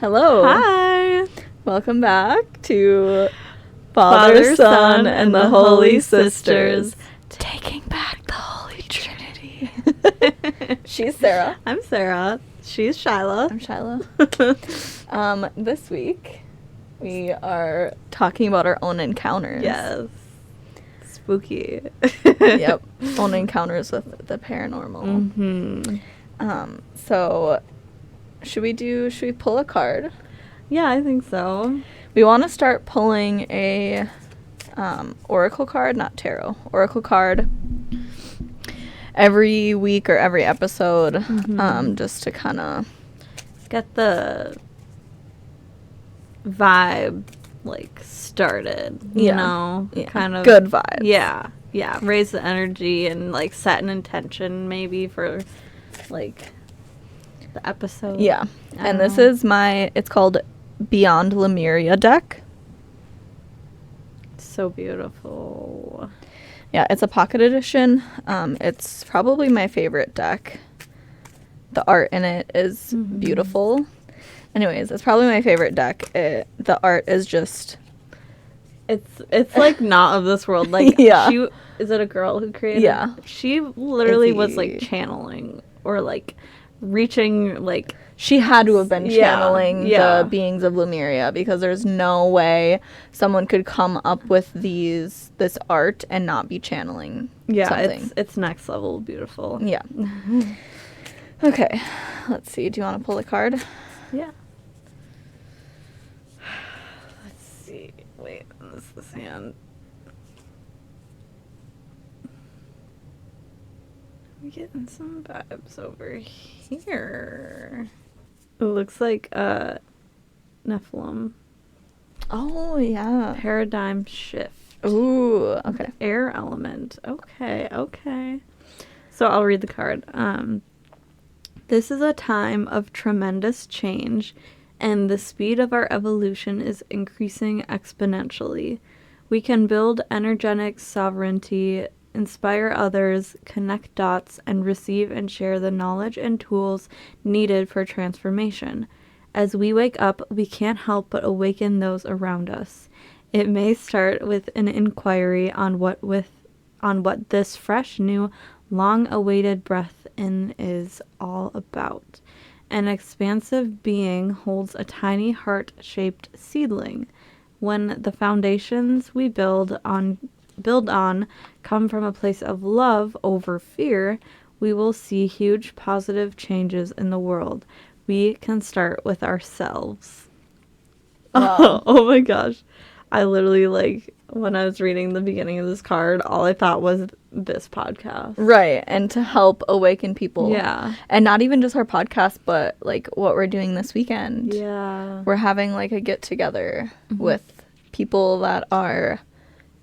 Hello. Hi. Welcome back to Father, Son, and the Holy Sisters. Taking back the Holy Trinity. She's Sarah. I'm Sarah. She's Shyla. I'm Shyla. This week, we are talking about our own encounters. Yes. Spooky. Yep. Own encounters with the paranormal. Mm-hmm. So, should we pull a card? Yeah, I think so. We want to start pulling a oracle card, not tarot. Oracle card every week or every episode, just to kind of get the vibe, started, you know? Yeah. Kind of. Good vibes. Yeah. Yeah. Raise the energy and, set an intention maybe for, the episode. Yeah. And this is it's called Beyond Lemuria deck. So beautiful. Yeah, it's a pocket edition. It's probably my favorite deck. The art in it is beautiful. Anyways, it's probably my favorite deck. The art is just... It's not of this world. Yeah. Is it a girl who created it? Yeah. She literally was, channeling or, reaching, She had to have been channeling the beings of Lemuria, because there's no way someone could come up with this art and not be channeling something. It's next level beautiful. Yeah. Okay, let's see. Do you want to pull a card? Yeah. Let's see. Wait, this is this hand. I'm getting some vibes over here. It looks like Nephilim. Oh, yeah. Paradigm shift. Ooh, okay. Air element. Okay. So I'll read the card. This is a time of tremendous change, and the speed of our evolution is increasing exponentially. We can build energetic sovereignty, inspire others, connect dots, and receive and share the knowledge and tools needed for transformation. As we wake up, we can't help but awaken those around us. It may start with an inquiry on what this fresh, new, long-awaited breath in is all about. An expansive being holds a tiny heart-shaped seedling. When the foundations we build on come from a place of love over fear, we will see huge positive changes in the world. We can start with ourselves. Wow. Oh my gosh. I literally, when I was reading the beginning of this card, all I thought was this podcast. Right, and to help awaken people. Yeah. And not even just our podcast, but, what we're doing this weekend. Yeah. We're having, a get-together with people that are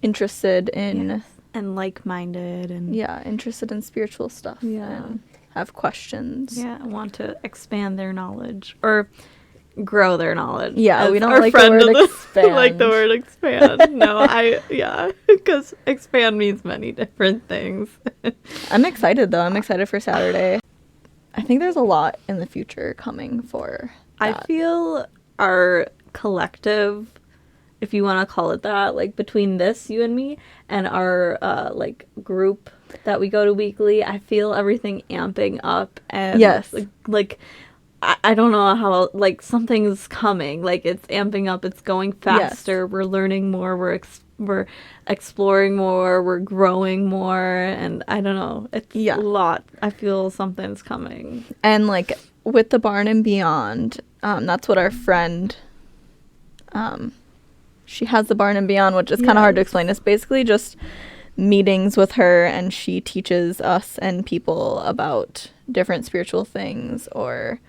interested in... Yes. And like-minded. And interested in spiritual stuff. Yeah. And have questions. Yeah, want to expand their knowledge. Or... grow their knowledge. Yeah, we don't like the word expand. Like the word expand. No, because expand means many different things. I'm excited, though. I'm excited for Saturday. I think there's a lot in the future coming for that. I feel our collective, if you want to call it that, between this, you and me, and our, group that we go to weekly, I feel everything amping up. And, yes. I don't know how, something's coming. It's amping up. It's going faster. Yes. We're learning more. We're exploring more. We're growing more. And I don't know. It's a lot. I feel something's coming. And, with the Barn and Beyond, that's what our friend, she has the Barn and Beyond, which is kind of hard to explain. It's basically just meetings with her, and she teaches us and people about different spiritual things or...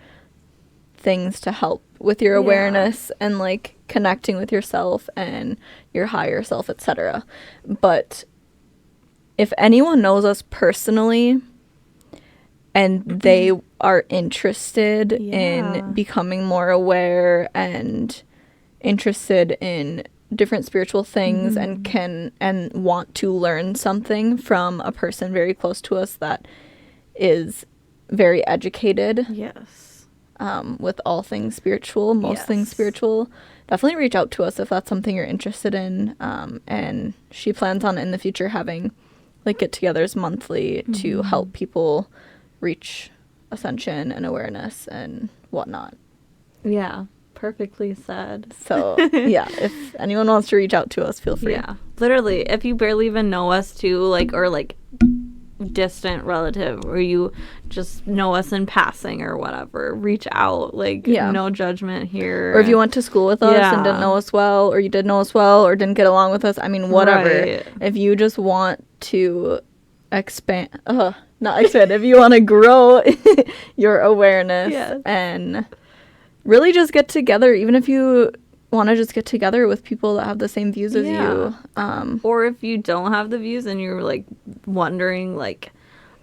things to help with your awareness and connecting with yourself and your higher self, etc. But if anyone knows us personally and they are interested in becoming more aware and interested in different spiritual things and want to learn something from a person very close to us that is very educated, yes, with all things spiritual, most things spiritual. Definitely reach out to us if that's something you're interested in. And she plans on in the future having like get-togethers monthly to help people reach ascension and awareness and whatnot. Yeah, perfectly said. So yeah, if anyone wants to reach out to us, feel free. Yeah, literally, if you barely even know us too, like, or like distant relative, or you just know us in passing or whatever, reach out. Like, no judgment here. Or if you went to school with us and didn't know us well, or you did know us well or didn't get along with us, I mean, whatever. Right. If you just want to expand, if you want to grow your awareness and really just get together, even if you want to just get together with people that have the same views as you. Or if you don't have the views and you're like wondering like,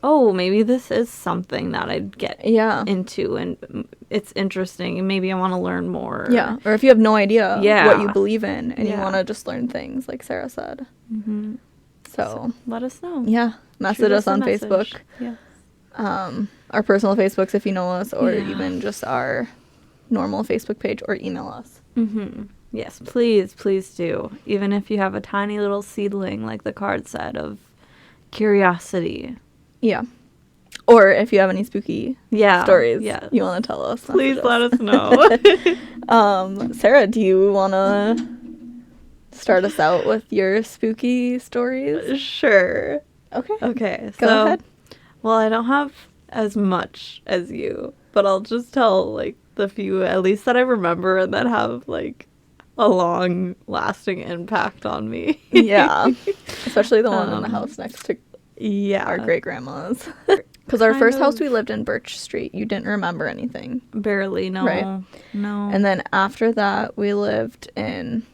oh, maybe this is something that I'd get into and it's interesting and maybe I want to learn more. Yeah. Or if you have no idea what you believe in and you want to just learn things, like Sarah said. Mm-hmm. So let us know. Yeah. Message us on Facebook. Yes. Our personal Facebooks if you know us, or even just our normal Facebook page, or email us. Mm-hmm. Yes, please do. Even if you have a tiny little seedling, like the card said, of curiosity. Yeah. Or if you have any spooky stories you want to tell us. Please let us know. Sarah, do you want to start us out with your spooky stories? Sure. Okay. Go ahead. Well, I don't have as much as you, but I'll just tell, like, the few, at least that I remember and that have, like, a long-lasting impact on me. Yeah. Especially the one in the house next to our great-grandma's. Because our first house we lived in, Birch Street, you didn't remember anything. Barely, no. Right? No. And then after that, we lived in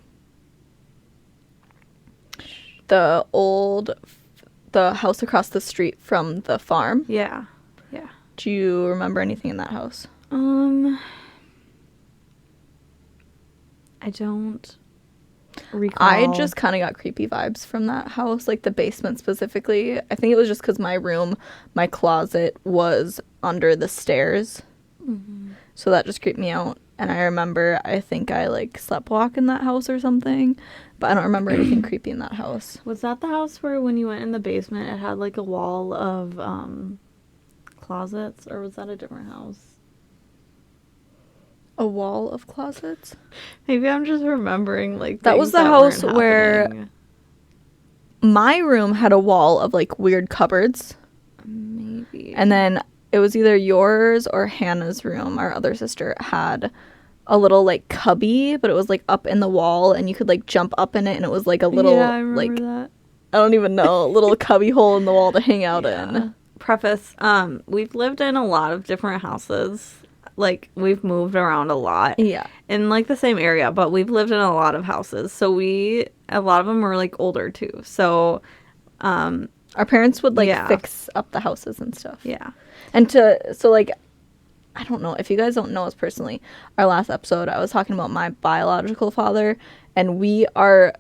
the house across the street from the farm. Yeah. Do you remember anything in that house? I don't recall. I just kind of got creepy vibes from that house, like the basement specifically. I think it was just because my closet was under the stairs. Mm-hmm. So that just creeped me out. And I remember, I think I like sleptwalk in that house or something, but I don't remember anything creepy in that house. Was that the house where when you went in the basement, it had like a wall of closets, or was that a different house? A wall of closets? Maybe I'm just remembering like that was the house where my room had a wall of like weird cupboards. Maybe. And then it was either yours or Hannah's room. Our other sister had a little like cubby, but it was like up in the wall and you could like jump up in it, and it was like a little I remember that. I don't even know, a little cubby hole in the wall to hang out in. Preface, we've lived in a lot of different houses. Like, we've moved around a lot. Yeah. In, like, the same area, but we've lived in a lot of houses. So a lot of them were, like, older, too. So, our parents would, like, fix up the houses and stuff. Yeah. And like, I don't know, if you guys don't know us personally, our last episode, I was talking about my biological father, and we are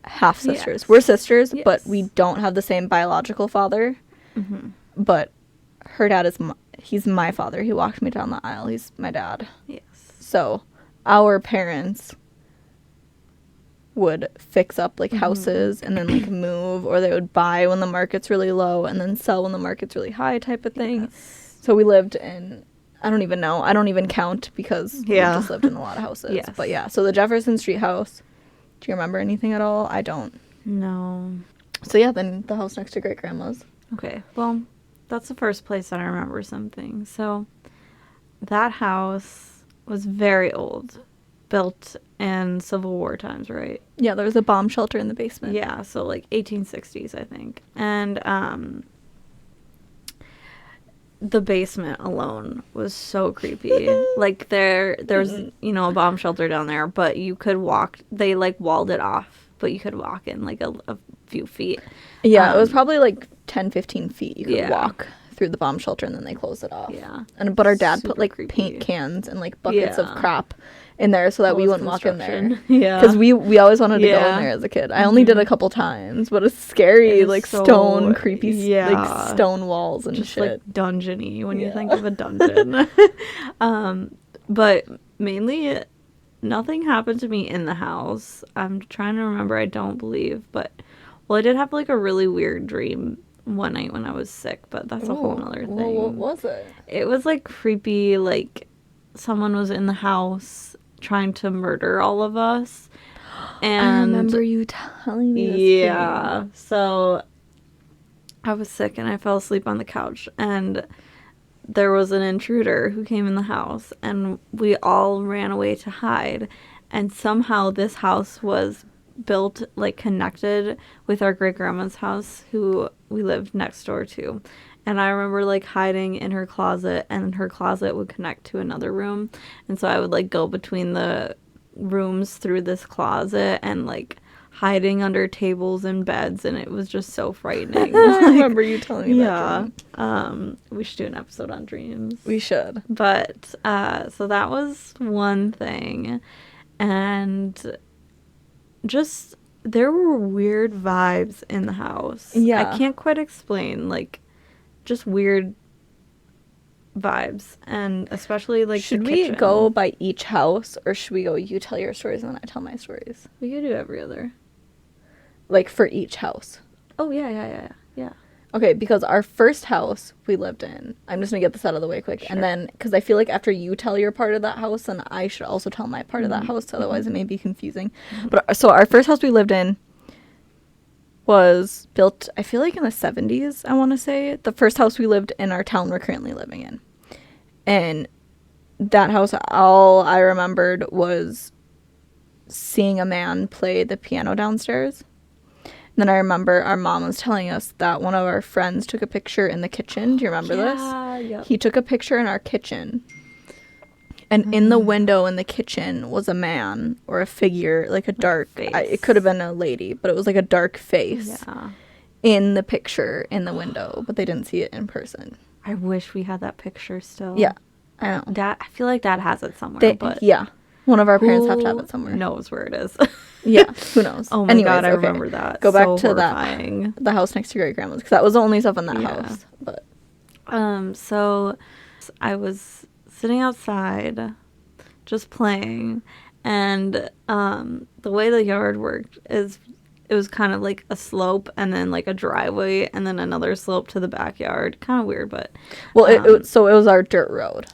half-sisters. Yes. We're sisters, but we don't have the same biological father. Mm-hmm. But her dad he's my father. He walked me down the aisle. He's my dad. Yes. So our parents would fix up like houses and then like move, or they would buy when the market's really low and then sell when the market's really high type of thing. Yes. So we lived in, I don't even know. I don't even count because we just lived in a lot of houses. Yes. But yeah, so the Jefferson Street house. Do you remember anything at all? I don't. No. So yeah, then the house next to great grandma's. Okay. Well, that's the first place that I remember something. So that house was very old, built in Civil War times, right? Yeah, there was a bomb shelter in the basement. Yeah, so like 1860s, I think. And the basement alone was so creepy. Like there's a bomb shelter down there, but you could walk. They like walled it off, but you could walk in like a few feet. Yeah, it was probably like 10-15 feet you could walk through the bomb shelter, and then they closed it off. Yeah. But our dad put like paint cans and like buckets of crap in there so that we wouldn't walk in there. Yeah. Because we always wanted to go in there as a kid. I only did a couple times, but it's scary, like so stone, creepy, like stone walls and just shit. Like dungeony when you think of a dungeon. But mainly, nothing happened to me in the house. I'm trying to remember. I don't believe, but well, I did have like a really weird dream one night when I was sick, but that's a whole nother thing. Well, what was it? It was like creepy, like someone was in the house trying to murder all of us. And I remember you telling me this dream. So I was sick and I fell asleep on the couch, and there was an intruder who came in the house, and we all ran away to hide. And somehow this house was built, like, connected with our great-grandma's house, who we lived next door to. And I remember, like, hiding in her closet, and her closet would connect to another room. And so I would, like, go between the rooms through this closet and, like, hiding under tables and beds, and it was just so frightening. I remember you telling me that dream. We should do an episode on dreams. We should. But, so that was one thing. And just, there were weird vibes in the house. Yeah. I can't quite explain, like, just weird vibes, and especially, like, should the we kitchen. go by each house, or should we go you tell your stories and then I tell my stories? We could do every other. Like, for each house. Oh, yeah. Okay, because our first house we lived in, I'm just gonna get this out of the way quick, Sure. and then, because I feel like after you tell your part of that house, then I should also tell my part of that house, otherwise it may be confusing. But, so our first house we lived in was built, I feel like in the 70s, I want to say. The first house we lived in our town we're currently living in. And that house, all I remembered was seeing a man play the piano downstairs. And then I remember our mom was telling us that one of our friends took a picture in the kitchen. Do you remember this? Yep. He took a picture in our kitchen. And in the window in the kitchen was a man or a figure, like a dark, it could have been a lady, but it was like a dark face in the picture in the window, but they didn't see it in person. I wish we had that picture still. Yeah, I know. I feel like Dad has it somewhere, but yeah, one of our parents have to have it somewhere. Knows where it is. Yeah, who knows? Oh my God, I remember that. Go back So to horrifying. the house next to great grandma's, because that was the only stuff in that house. But so I was sitting outside, just playing, and the way the yard worked is it was kind of like a slope and then like a driveway and then another slope to the backyard. Kind of weird, but so it was our dirt road,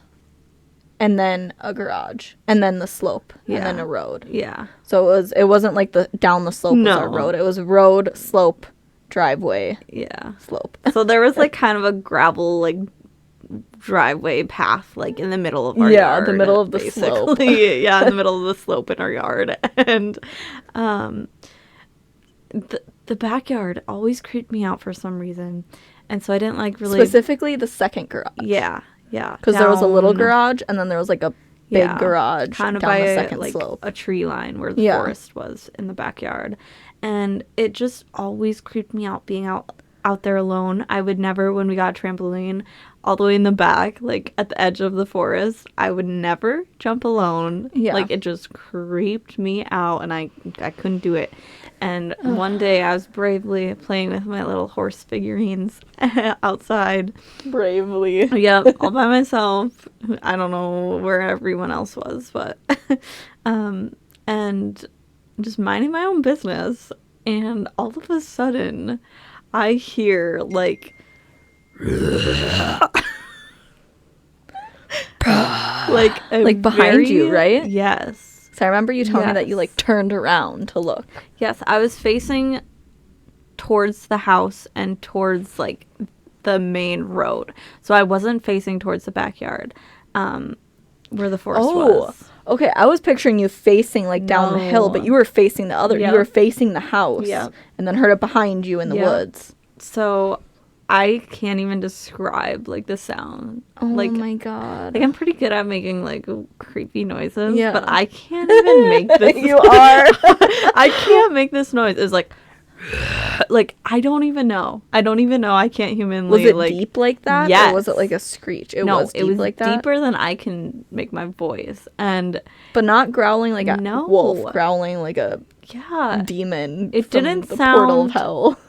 and then a garage, and then the slope, and then a road. Yeah. So it wasn't like the down the slope was our road. It was road, slope, driveway. Yeah. Slope. So there was like kind of a gravel like driveway path like in the middle of our yard. The middle of the slope. Yeah, in the middle of the slope in our yard. And the backyard always creeped me out for some reason. And so I didn't like really Specifically the second garage. Yeah. Because there was a little garage and then there was like a big garage kind of down by the second like slope. a tree line where the forest was in the backyard. And it just always creeped me out being out there alone. I would never, when we got a trampoline all the way in the back, like at the edge of the forest, I would never jump alone. Yeah. Like it just creeped me out and I couldn't do it. And one day I was bravely playing with my little horse figurines outside. Bravely. Yep, all by myself. I don't know where everyone else was, but and just minding my own business. And all of a sudden, I hear like like behind you, right? Yes. So I remember you telling me that you like turned around to look. Yes, I was facing towards the house and towards like the main road. So I wasn't facing towards the backyard where the forest was. Okay, I was picturing you facing like down the hill, but you were facing the other. You were facing the house. Yep. And then heard it behind you in the woods. So I can't even describe like the sound. Oh like, my God. Like I'm pretty good at making like creepy noises, yeah. but I can't even make this. You are. I can't make this noise. It's like I don't even know. I can't humanly. Was it like, deep like that? Yes. Or was it like a screech? It was like that. Deeper than I can make my voice, and but not growling like a wolf, growling like a demon. It from didn't the sound portal of hell.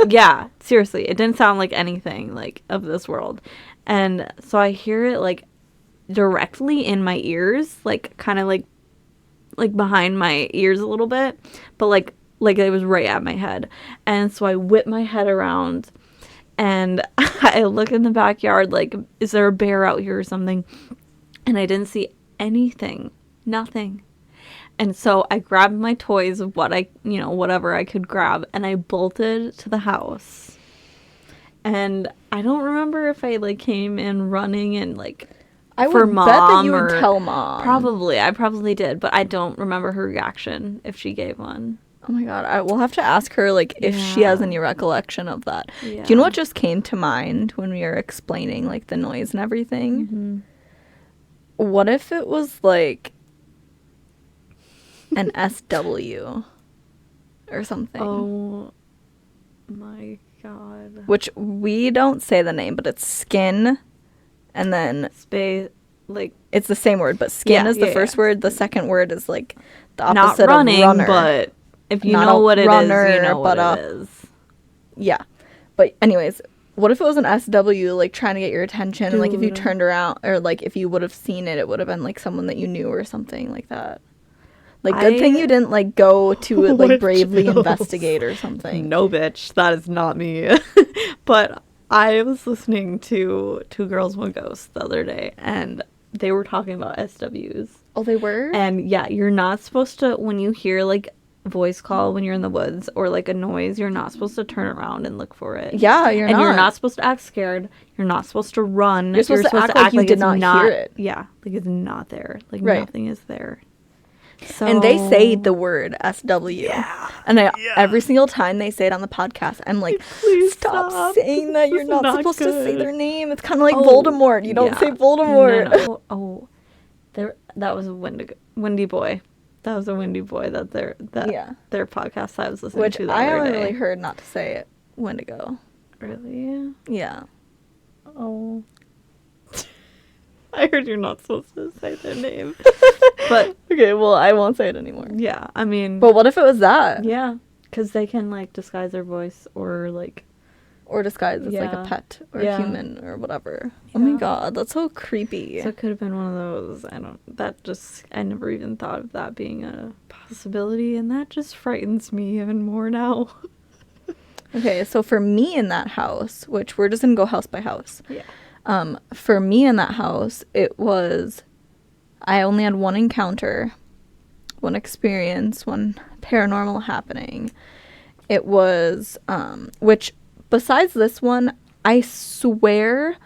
Yeah, seriously, it didn't sound like anything like of this world. And so I hear it like directly in my ears, like kind of like behind my ears a little bit, but like it was right at my head. And so I whip my head around and I look in the backyard like, is there a bear out here or something? And I didn't see anything. Nothing. And so I grabbed my toys of whatever I could grab, and I bolted to the house. And I don't remember if I like came in running and like I for would mom bet that you or would tell mom. Probably. I probably did, but I don't remember her reaction if she gave one. Oh my god, I will have to ask her like if she has any recollection of that. Yeah. Do you know what just came to mind when we were explaining like the noise and everything? Mm-hmm. What if it was like an SW or something? Oh my god. Which we don't say the name, but it's skin, and then Space, like, it's the same word, but skin is the first word. The second word is like the opposite not running, of runner. but if you Not know a what it runner, is, you know but what it is. Yeah. But anyways, what if it was an SW, like, trying to get your attention, and, like, if you turned around, or, like, if you would have seen it, it would have been, like, someone that you knew or something like that. Like, good thing you didn't, like, go to, like, bravely investigate or something. No, bitch, that is not me. But I was listening to Two Girls, One Ghost the other day, and they were talking about SWs. Oh, they were? And, yeah, you're not supposed to, when you hear, like, voice call when you're in the woods or like a noise, you're not supposed to turn around and look for it. Yeah, you're not. And you're not supposed to act scared. You're not supposed to run. You're supposed to act like you did not hear it. Yeah, like it's not there. Like nothing is there. So, and they say the word SW. Yeah. And every single time they say it on the podcast, I'm like, please stop saying that. You're not supposed to say their name. It's kind of like Voldemort. You don't say Voldemort. No. Oh, that was a windy boy. That was a windy boy their podcast I was listening to the other day. I only really heard not to say it Wendigo. Really? Yeah. Oh. I heard you're not supposed to say their name. But okay, well, I won't say it anymore. Yeah, I mean. But what if it was that? Yeah, because they can like disguise their voice or disguise as like a pet or a human or whatever. Yeah. Oh my god, that's so creepy. So it could have been one of those. I never even thought of that being a possibility, and that just frightens me even more now. Okay, so for me in that house, which we're just gonna go house by house. Yeah. For me in that house, I only had one encounter, one experience, one paranormal happening. It was, which... Besides this one, I swear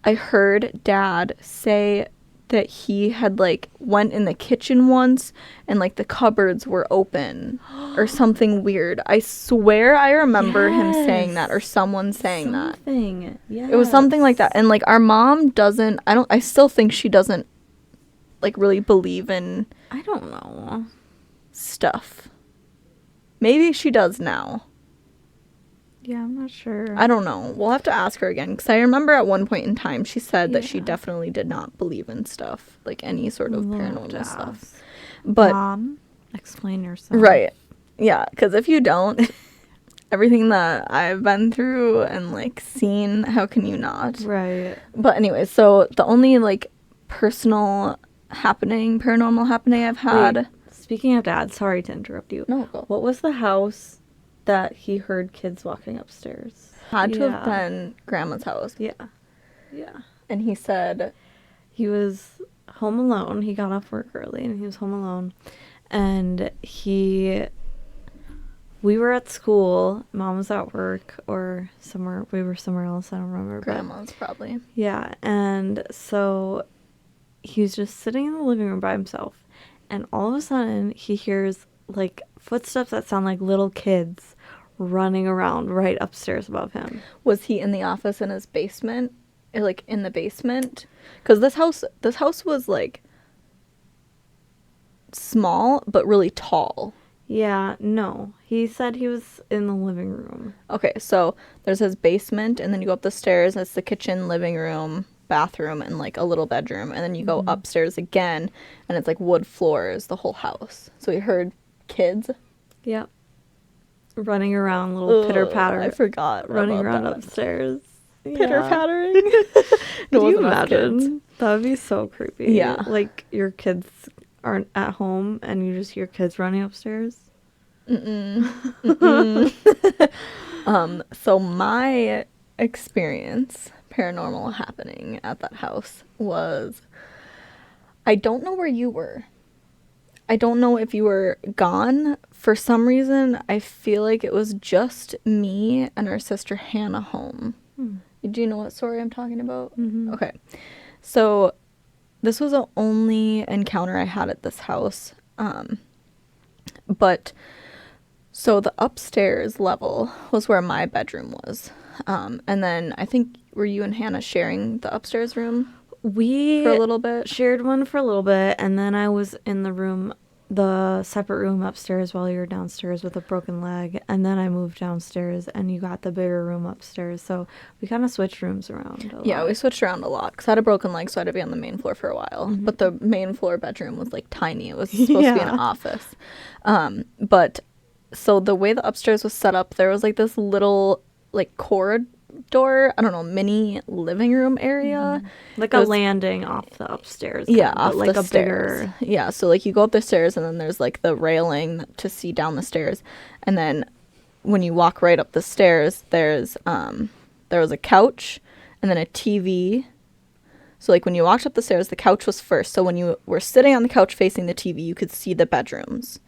I heard Dad say that he had, like, went in the kitchen once and, like, the cupboards were open or something weird. I swear I remember him saying that or someone saying that. Yes. It was something like that. And, like, our mom I still think she doesn't, like, really believe in... I don't know. Stuff. Maybe she does now. Yeah, I'm not sure. I don't know. We'll have to ask her again. Because I remember at one point in time, she said that she definitely did not believe in stuff. Like, any sort of paranormal stuff. But, Mom, explain yourself. Right. Yeah, because if you don't, everything that I've been through and, like, seen, how can you not? Right. But anyway, so the only, like, paranormal happening I've had... Wait, speaking of Dad, sorry to interrupt you. No, go. What was the house that he heard kids walking upstairs? Had to have been Grandma's house. Yeah. Yeah. And he said... He was home alone. He got off work early and he was home alone. And we were at school. Mom was at work or somewhere. We were somewhere else. I don't remember. Grandma's probably. Yeah. And so he was just sitting in the living room by himself. And all of a sudden he hears like footsteps that sound like little kids running around right upstairs above him. Was he in the office in his basement? Like in the basement? Because this house was like small but really tall. Yeah, no. He said he was in the living room. Okay, so there's his basement, and then you go up the stairs, and it's the kitchen, living room, bathroom, and like a little bedroom, and then you go upstairs again, and it's like wood floors, the whole house. So he heard kids. Yep. Running around, little pitter-patter. I forgot. Running around upstairs. Pitter-pattering. Could you imagine? That would be so creepy. Yeah. Like, your kids aren't at home and you just hear kids running upstairs. So my experience paranormal happening at that house was, I don't know where you were. I don't know if you were gone. For some reason, I feel like it was just me and our sister Hannah home. Do you know what story I'm talking about? Okay. So this was the only encounter I had at this house. But so the upstairs level was where my bedroom was. And then I think, were you and Hannah sharing the upstairs room? We For a little bit? shared one for a little bit, and then I was in the separate room upstairs while you were downstairs with a broken leg, and then I moved downstairs and you got the bigger room upstairs. So we kind of switched rooms around a lot. Yeah, we switched around a lot because I had a broken leg, so I had to be on the main floor for a while. But the main floor bedroom was like tiny. It was supposed to be an office. But so the way the upstairs was set up, there was like this little like corridor, I don't know, mini living room area. Like a landing off the upstairs. Yeah, kind of, off but like the a stairs. bigger. Yeah, so like you go up the stairs and then there's like the railing to see down the stairs. And then when you walk right up the stairs, there was a couch and then a TV. So like when you walked up the stairs, the couch was first. So when you were sitting on the couch facing the TV, you could see the bedrooms.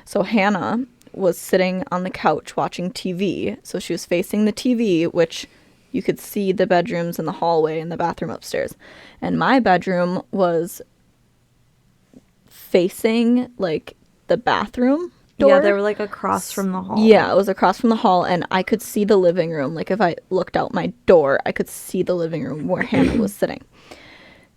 So Hannah was sitting on the couch watching TV. So she was facing the TV, which you could see the bedrooms and the hallway and the bathroom upstairs. And my bedroom was facing like the bathroom door. Yeah, they were like across from the hall. Yeah, it was across from the hall, and I could see the living room. Like if I looked out my door, I could see the living room where Hannah was sitting.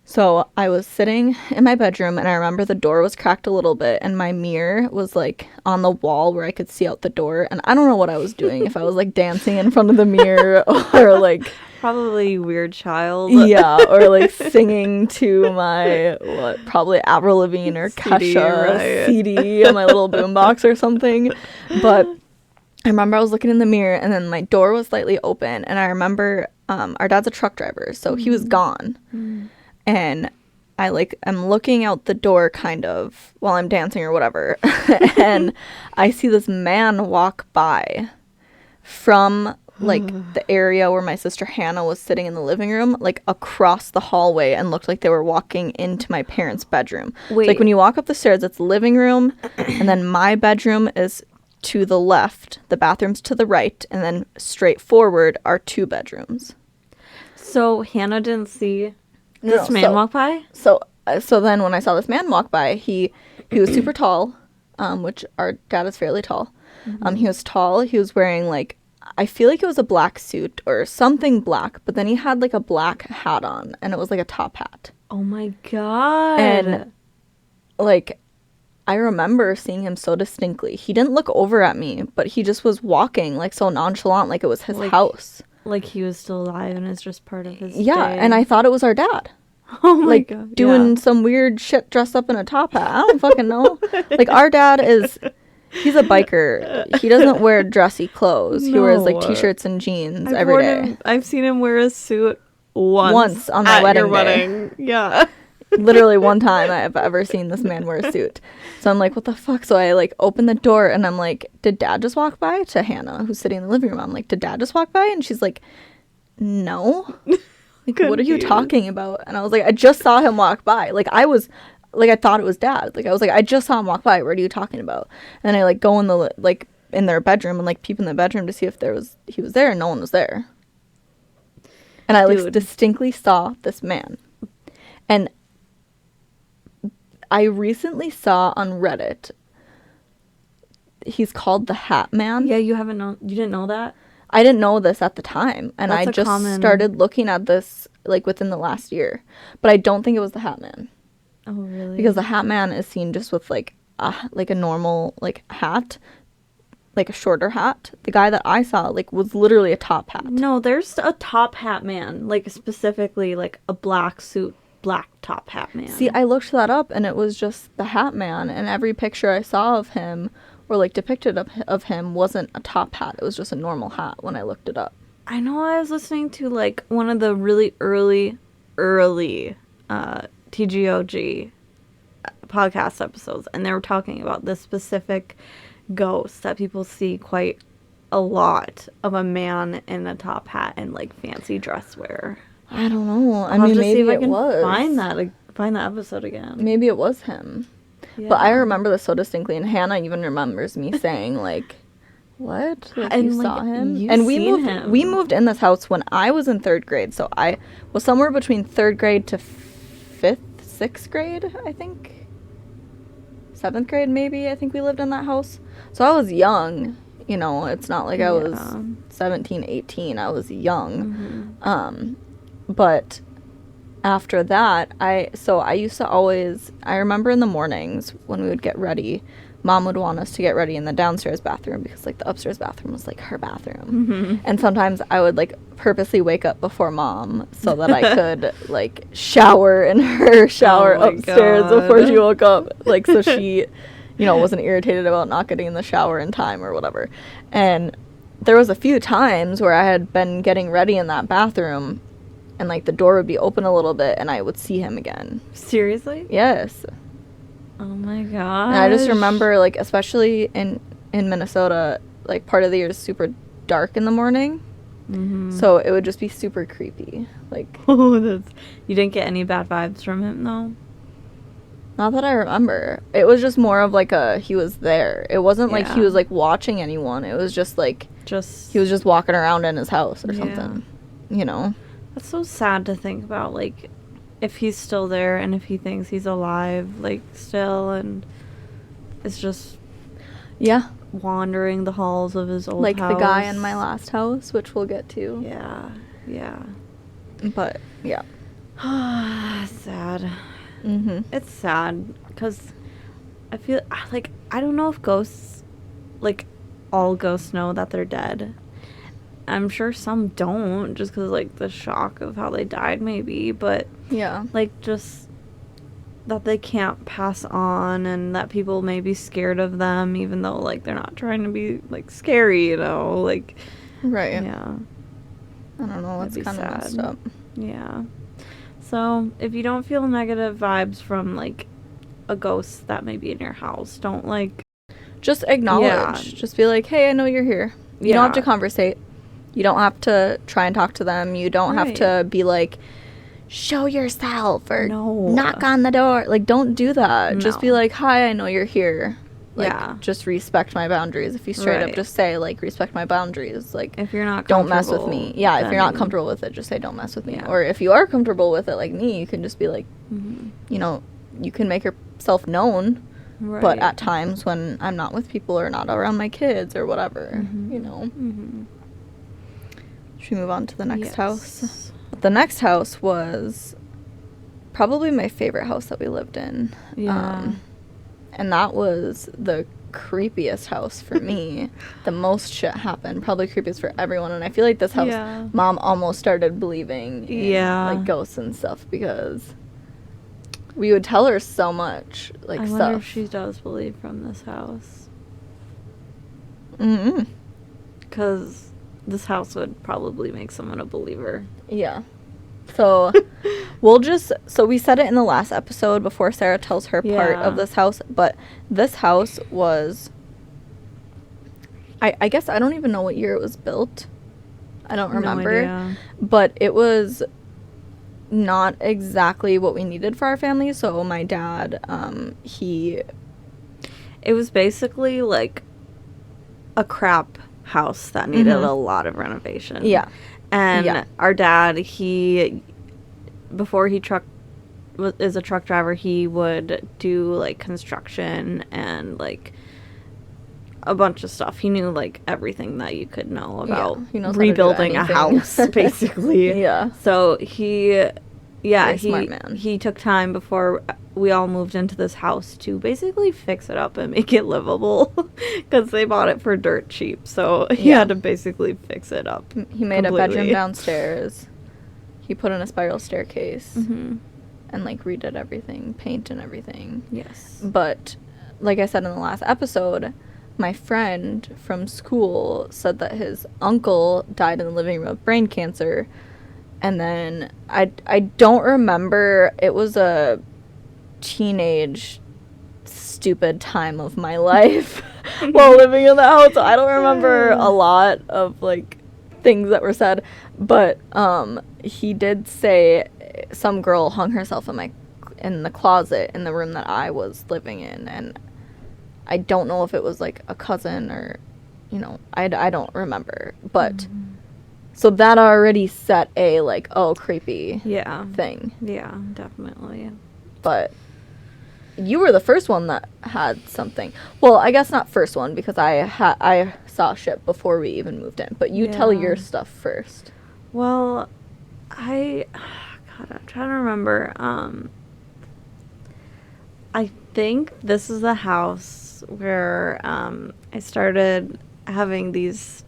So I was sitting in my bedroom, and I remember the door was cracked a little bit, and my mirror was like on the wall where I could see out the door. And I don't know what I was doing, if I was like dancing in front of the mirror or like Probably weird child. yeah, or like singing to my probably Avril Lavigne or Kesha CD on my little boombox or something. But I remember I was looking in the mirror, and then my door was slightly open, and I remember our dad's a truck driver, so he was gone. And I'm looking out the door kind of while I'm dancing or whatever. And I see this man walk by from like the area where my sister Hannah was sitting in the living room, like across the hallway, and looked like they were walking into my parents' bedroom. Wait. Like when you walk up the stairs, it's living room, and then my bedroom is to the left, the bathroom's to the right, and then straight forward are 2 bedrooms. So Hannah didn't see this man walk by? So then when I saw this man walk by, he was super tall, which our dad is fairly tall. He was tall. He was wearing like, I feel like it was a black suit or something black, but then he had like a black hat on, and it was like a top hat. Oh my God. And like, I remember seeing him so distinctly. He didn't look over at me, but he just was walking like so nonchalant, like it was his house. Like he was still alive and it's just part of his day. And I thought it was our dad. Oh my like God. doing some weird shit dressed up in a top hat. I don't fucking know. Like our dad he's a biker. He doesn't wear dressy clothes. He wears like t-shirts and jeans every day. I've seen him wear a suit once on my wedding day. Yeah. Literally one time I've ever seen this man wear a suit. So I'm like, what the fuck? So I like open the door and I'm like, did dad just walk by? To Hannah, who's sitting in the living room. I'm like, did dad just walk by? And she's like, no. Like, what are you talking about? And I was like, I just saw him walk by. Like I thought it was dad. Like I was like, I just saw him walk by. What are you talking about? And I like go in the like in their bedroom and like peep in the bedroom to see if he was there, and no one was there. And I like distinctly saw this man. And I recently saw on Reddit, he's called the Hat Man. Yeah, you didn't know that? I didn't know this at the time, and That's I just started looking at this like within the last year. But I don't think it was the Hat Man. Oh, really? Because the Hat Man is seen just with like a normal like hat, like a shorter hat. The guy that I saw like was literally a top hat. No, there's a top hat man, like specifically like a black suit, black top hat man. See, I looked that up, and it was just the Hat Man, and every picture I saw of him or like depicted of him wasn't a top hat. It was just a normal hat when I looked it up. I know I was listening to like one of the really early TGOG podcast episodes, and they were talking about this specific ghost that people see quite a lot of, a man in a top hat and like fancy dress wear. I don't know. I'll have to see if I can find that episode again. Maybe it was him. Yeah. But I remember this so distinctly, and Hannah even remembers me saying, like, what? Like, and you like, saw him? You've And seen him. we moved in this house when I was in 3rd grade, so I was somewhere between 3rd grade to 5th, 6th grade, I think. 7th grade, maybe, I think we lived in that house. So I was young, you know, it's not like I was 17, 18, I was young. But after that, I used to always, I remember in the mornings when we would get ready, Mom would want us to get ready in the downstairs bathroom because, like, the upstairs bathroom was, like, her bathroom. And sometimes I would, like, purposely wake up before Mom so that I could, like, shower in her shower upstairs before she woke up. Like, so she, you know, wasn't irritated about not getting in the shower in time or whatever. And there was a few times where I had been getting ready in that bathroom and, like, the door would be open a little bit and I would see him again. Seriously? Yes. Oh my god. And I just remember, like, especially in Minnesota, like, part of the year is super dark in the morning. So it would just be super creepy. Like, you didn't get any bad vibes from him, though? not that I remember. It was just more of, like, he was there. It wasn't like he was, like, watching anyone. It was just, like, he was just walking around in his house or something, you know? That's so sad to think about, like, if he's still there and if he thinks he's alive, like, still, and it's just wandering the halls of his old house. Like the guy in my last house, which we'll get to. Yeah. But, yeah. Sad. It's sad, because I feel, like, I don't know if ghosts, like, all ghosts know that they're dead. I'm sure some don't, just because, like, the shock of how they died, maybe, but, like, just that they can't pass on, and that people may be scared of them, even though, like, they're not trying to be, like, scary, you know, like, right. Yeah. I don't know, it's kind of messed up. Yeah. So, if you don't feel negative vibes from, like, a ghost that may be in your house, don't, like, just acknowledge. Just be like, hey, I know you're here. You don't have to conversate. You don't have to try and talk to them. You don't have to be like, show yourself or knock on the door. Like, don't do that. Just be like, hi, I know you're here. Like, just respect my boundaries. If you straight up just say, like, respect my boundaries. Like, if you're not don't mess with me. Yeah, if you're not comfortable with it, just say don't mess with me. Or if you are comfortable with it, like me, you can just be like, you know, you can make yourself known. But at times when I'm not with people or not around my kids or whatever, you know. Should we move on to the next house? The next house was probably my favorite house that we lived in. And that was the creepiest house for me. The most shit happened. Probably creepiest for everyone. And I feel like this house, Mom almost started believing in, like, ghosts and stuff because we would tell her so much, like, stuff. I wonder if she does believe from this house. Mm-hmm. Because this house would probably make someone a believer. Yeah. So, so we said it in the last episode before Sarah tells her part of this house, but this house was, I guess I don't even know what year it was built. I don't remember. No idea. But it was not exactly what we needed for our family, so my dad, it was basically like a crap house that needed a lot of renovation. Yeah. And our dad, before he is a truck driver, he would do, like, construction and, like, a bunch of stuff. He knew, like, everything that you could know about rebuilding a house, basically. So he smart man. He took time before we all moved into this house to basically fix it up and make it livable because they bought it for dirt cheap. So he had to basically fix it up. He made a bedroom downstairs. He put in a spiral staircase and, like, redid everything, paint and everything. Yes. But like I said in the last episode, my friend from school said that his uncle died in the living room of brain cancer. And then I don't remember. It was a teenage stupid time of my life while living in the house. I don't remember a lot of like things that were said, but he did say some girl hung herself in the closet in the room that I was living in, and I don't know if it was like a cousin or, you know, I don't remember, but so that already set a like, oh, creepy thing. Yeah, definitely. But you were the first one that had something. Well, I guess not first one, because I saw shit before we even moved in. But you tell your stuff first. Well, God, I'm trying to remember. I think this is the house where I started having these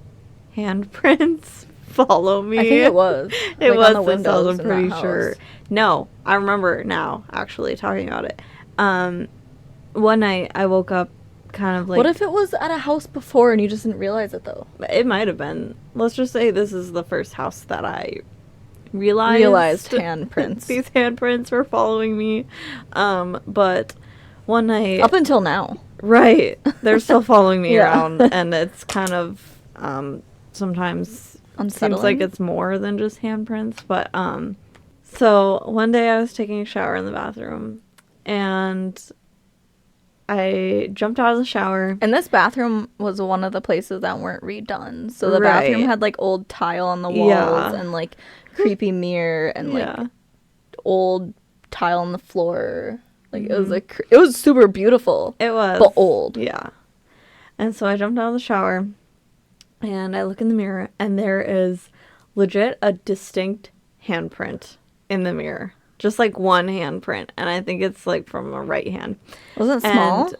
handprints follow me. I think it was. It like was on the this windows house, I'm in pretty that sure. house. No, I remember now, actually, talking about it. One night I woke up kind of like... What if it was at a house before and you just didn't realize it, though? It might have been. Let's just say this is the first house that I realized handprints. These handprints were following me. But one night... Up until now. Right. They're still following me around, and it's kind of sometimes unsettling. Seems like it's more than just handprints. But so one day I was taking a shower in the bathroom, and I jumped out of the shower. And this bathroom was one of the places that weren't redone. So the bathroom had like old tile on the walls and like creepy mirror and like old tile on the floor. Like it was like it was super beautiful. It was, but old. Yeah. And so I jumped out of the shower and I look in the mirror, and there is legit a distinct handprint in the mirror. Just like one handprint, and I think it's like from a right hand. Wasn't it small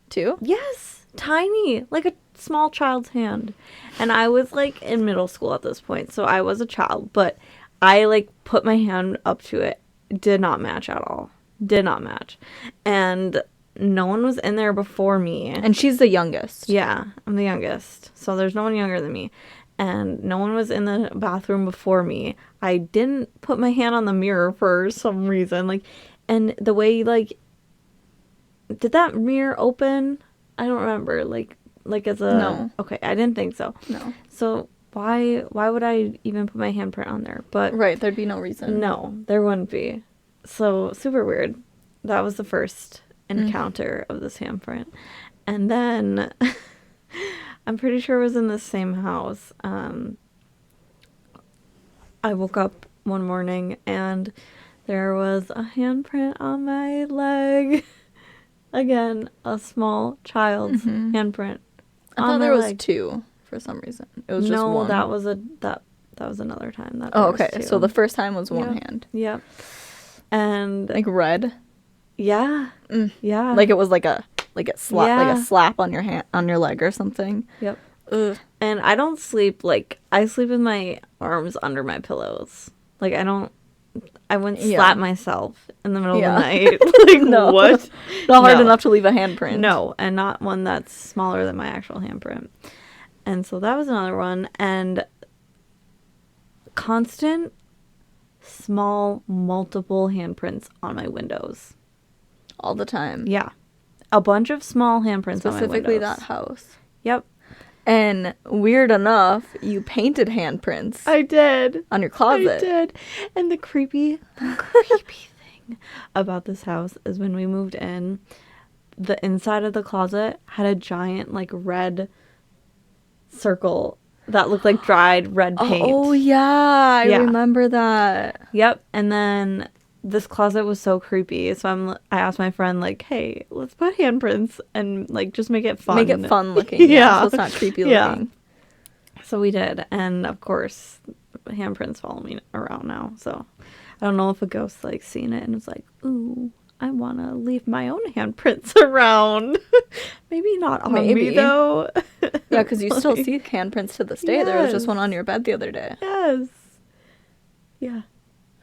too? Yes, tiny, like a small child's hand. And I was like in middle school at this point, so I was a child, but I like put my hand up to it. Did not match at all. Did not match. And no one was in there before me. And she's the youngest. Yeah, I'm the youngest. So there's no one younger than me. And no one was in the bathroom before me. I didn't put my hand on the mirror for some reason. Like, and the way, like, did that mirror open? I don't remember. Like as a... No. Okay, I didn't think so. No. So why would I even put my handprint on there? But right, there'd be no reason. No, there wouldn't be. So super weird. That was the first encounter of this handprint. And then I'm pretty sure it was in the same house. I woke up one morning and there was a handprint on my leg. Again, a small child's handprint. I thought there was two for some reason. It was just one. No, that was another time. That okay. So the first time was one hand. Yep. And like red. Yeah. Yeah. Like it was like a slap on your hand, on your leg or something. Yep. Ugh. And I don't sleep, like, I sleep with my arms under my pillows. Like, I wouldn't slap myself in the middle of the night. Like, no. What? Not hard enough to leave a handprint. No, and not one that's smaller than my actual handprint. And so that was another one. And constant, small, multiple handprints on my windows. All the time. Yeah. A bunch of small handprints on my windows. Specifically that house. Yep. And weird enough, you painted handprints. I did. On your closet. I did. And the creepy thing about this house is when we moved in, the inside of the closet had a giant, like, red circle that looked like dried red paint. Oh, yeah. I remember that. Yep. And then this closet was so creepy, so I asked my friend, like, hey, let's put handprints and, like, just make it fun. Make it fun looking. Yeah. So it's not creepy looking. So we did. And, of course, handprints follow me around now. So I don't know if a ghost, like, seen it and was like, ooh, I want to leave my own handprints around. Maybe not on me, though. Yeah, because you still see handprints to this day. Yes. There was just one on your bed the other day. Yes. Yeah.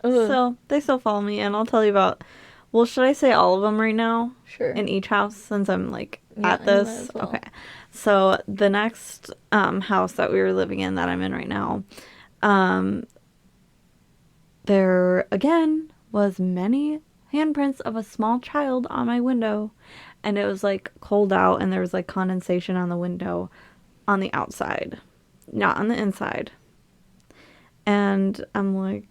Ugh. So they still follow me, and I'll tell you about... Well, should I say all of them right now? Sure. In each house, since I'm, like, at this? Well. Okay. So the next house that we were living in that I'm in right now, there again was many handprints of a small child on my window, and it was like cold out and there was like condensation on the window on the outside, not on the inside. And I'm like,